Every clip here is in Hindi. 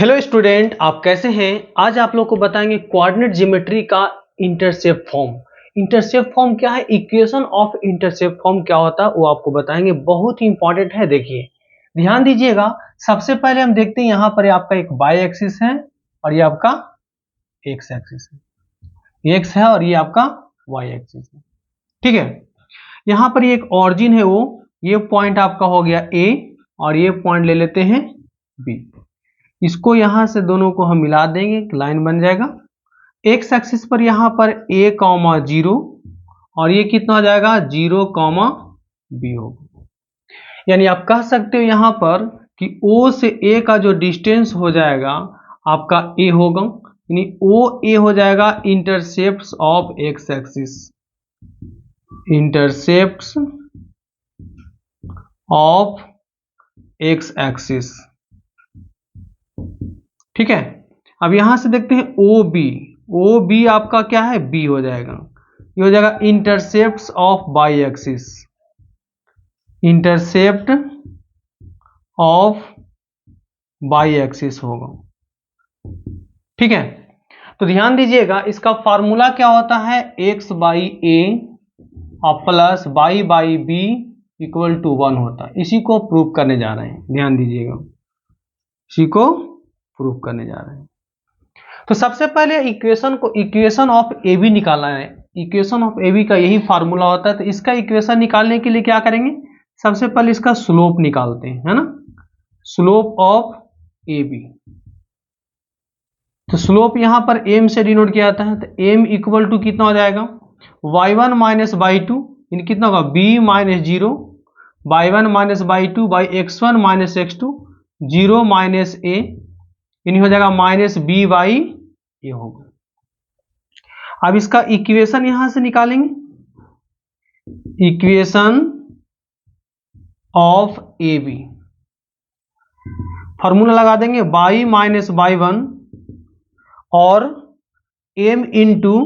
हेलो स्टूडेंट, आप कैसे हैं। आज आप लोग को बताएंगे कोऑर्डिनेट ज्योमेट्री का इंटरसेप्ट फॉर्म। इंटरसेप्ट फॉर्म क्या है, इक्वेशन ऑफ इंटरसेप्ट फॉर्म क्या होता है वो आपको बताएंगे। बहुत ही इंपॉर्टेंट है, देखिए ध्यान दीजिएगा। सबसे पहले हम देखते हैं यहाँ पर आपका एक वाई एक्सिस है और ये आपका एक्स एक्सिस है। एक्स है और ये आपका वाई एक्सिस है, ठीक है। यहाँ पर ये एक ऑरिजिन है, वो ये पॉइंट आपका हो गया ए और ये पॉइंट ले लेते हैं बी। इसको यहां से दोनों को हम मिला देंगे, एक लाइन बन जाएगा। एक्स एक्सिस पर यहां पर a कॉमा 0 और ये कितना हो जाएगा 0 कॉमा बी होगा। यानी आप कह सकते हो यहां पर कि O से A का जो डिस्टेंस हो जाएगा आपका A होगा, यानी ओ ए हो जाएगा intercept of x axis. Intercept of x axis, ठीक है। अब यहां से देखते हैं ओ बी आपका क्या है बी हो जाएगा। ये हो जाएगा intercept of by axis. Intercept of by axis होगा, ठीक है। तो ध्यान दीजिएगा, इसका फार्मूला क्या होता है, एक्स बाई ए और plus by by b equal to 1 होता है। इसी को प्रूव करने जा रहे हैं, ध्यान दीजिएगा, इसी को प्रूव करने जा रहे हैं। तो सबसे पहले इक्वेशन ऑफ ए बी निकालना है। इक्वेशन ऑफ ए बी का यही फार्मूला होता है। तो इसका इक्वेशन निकालने के लिए क्या करेंगे, सबसे पहले इसका स्लोप निकालते हैं, है ना। स्लोप ऑफ ए बी, तो स्लोप यहां पर एम से डिनोट किया जाता है। तो एम इक्वल टू कितना हो जाएगा y1 माइनस बाई टू, यानी कितना होगा b minus 0 y1 minus by two by x1 minus x2 0 minus a, यानी हो जाएगा माइनस बी बाई ए होगा। अब इसका इक्वेशन यहां से निकालेंगे, equation of a b formula लगा देंगे बाई माइनस बाई 1 और m into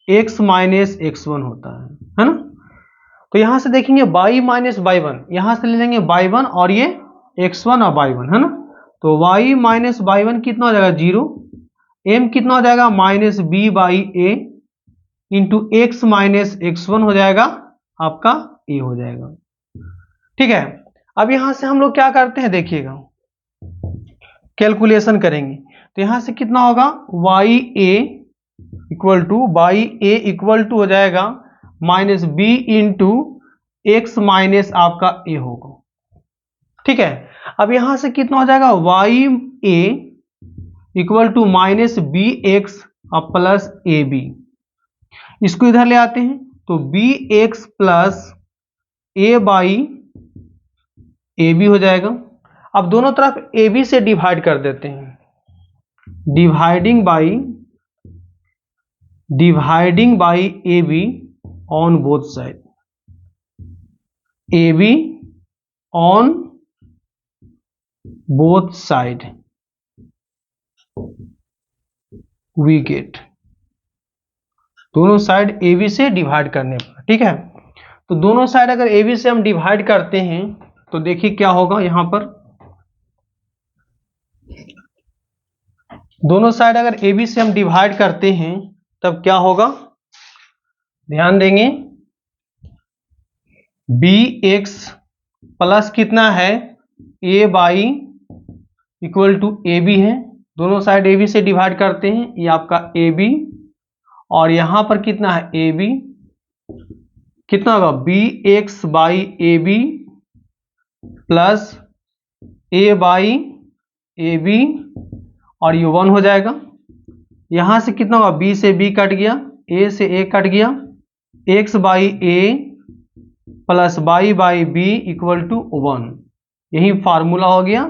x minus x1 होता है ना। तो यहां से देखेंगे बाई माइनस बाई 1, यहां से ले लेंगे बाई 1 और ये x1 और बाई 1 है ना। तो y माइनस बाई 1 कितना हो जाएगा 0, m कितना हो जाएगा minus b by a into x minus x1 हो जाएगा आपका a हो जाएगा, ठीक है। अब यहां से हम लोग क्या करते हैं, देखिएगा कैलकुलेशन करेंगे। तो यहां से कितना होगा y a equal to by a equal to हो जाएगा minus b into x minus आपका ए होगा, ठीक है। अब यहां से कितना हो जाएगा y a equal to minus b x और प्लस ए बी। इसको इधर ले आते हैं तो b x plus a by a b हो जाएगा। अब दोनों तरफ ए बी से डिवाइड कर देते हैं, dividing by a b on both side, a b on both side we get, दोनों साइड ए बी से डिवाइड करने पर, ठीक है। तो दोनों साइड अगर ए बी से हम डिवाइड करते हैं तो देखिए क्या होगा, यहां पर दोनों साइड अगर ए बी से हम डिवाइड करते हैं तब क्या होगा, ध्यान देंगे बी एक्स प्लस कितना है a by equal to a b है। दोनों साइड ए बी से डिवाइड करते हैं, ये आपका ए बी और यहां पर कितना है ए बी, कितना होगा b x by a b plus a by a b और ये 1 हो जाएगा। यहां से कितना होगा बी से बी कट गया, ए से ए कट गया, x by a plus by by b equal to 1, यही फार्मूला हो गया,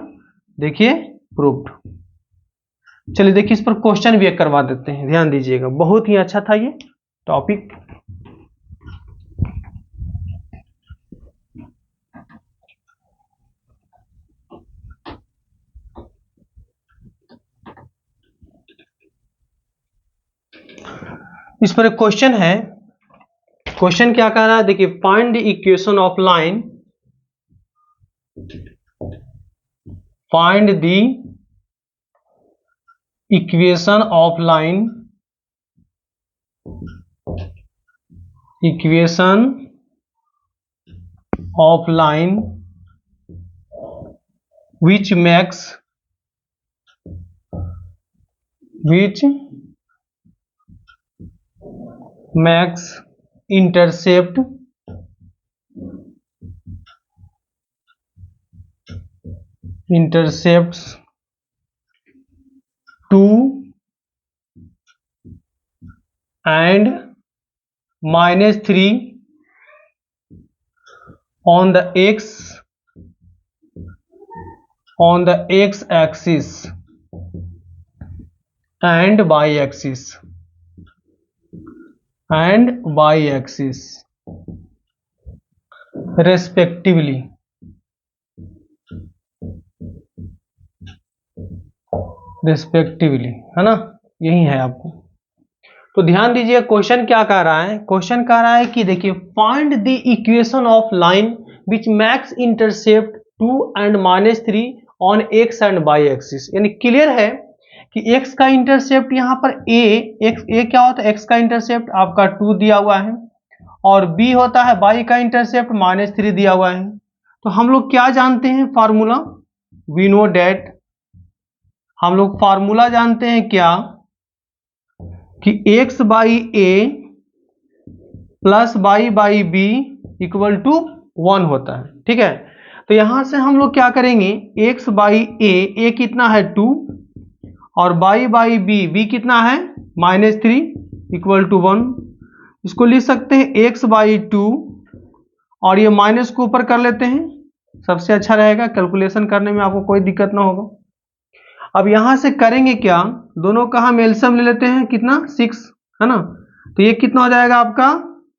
देखिए प्रूव्ड। चलिए देखिए इस पर क्वेश्चन भी एक करवा देते हैं, ध्यान दीजिएगा, बहुत ही अच्छा था ये टॉपिक। इस पर एक क्वेश्चन है, क्वेश्चन क्या कह रहा है, देखिए find the equation of line, find the equation of line which makes intercept intercepts 2 and -3 on the x axis and y axis respectively. है ना, यही है आपको। तो ध्यान दीजिए क्वेश्चन क्या कह रहा है। क्वेश्चन कह रहा है कि देखिए find the equation of line which max intercept 2 and -3 on x and y axis. यानी क्लियर है कि x का इंटरसेप्ट यहाँ पर a क्या होता है, x का इंटरसेप्ट आपका 2 दिया हुआ है और b होता है y का इंटरसेप्ट -3 दिया हुआ है। तो हम लोग क्या जानते हैं फार्मूला, वी नो डेट, हम लोग फार्मूला जानते हैं क्या कि x by a plus y by b equal to 1 होता है। ठीक है, तो यहां से हम लोग क्या करेंगे, x बाई a कितना है 2 और y बाई b कितना है -3 इक्वल टू 1। इसको लिख सकते हैं x बाई 2 और ये माइनस को ऊपर कर लेते हैं, सबसे अच्छा रहेगा, कैलकुलेशन करने में आपको कोई दिक्कत ना होगा। अब यहां से करेंगे क्या, दोनों का हम एलसीएम ले लेते हैं, कितना 6 है ना, तो ये कितना हो जाएगा आपका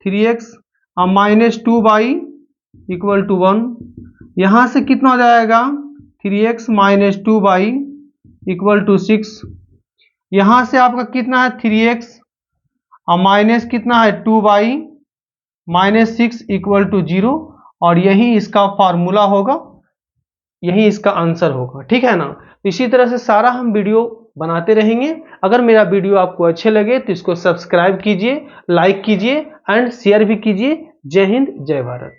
3x और -2y इक्वल टू 1। यहां से कितना हो जाएगा 3x - 2y इक्वल टू 6। यहां से आपका कितना है 3x और माइनस कितना है 2y -6 इक्वल टू 0 और यही इसका फार्मूला होगा, यही इसका आंसर होगा। ठीक है ना, इसी तरह से सारा हम वीडियो बनाते रहेंगे। अगर मेरा वीडियो आपको अच्छे लगे तो इसको सब्सक्राइब कीजिए, लाइक कीजिए एंड शेयर भी कीजिए। जय हिंद, जय भारत।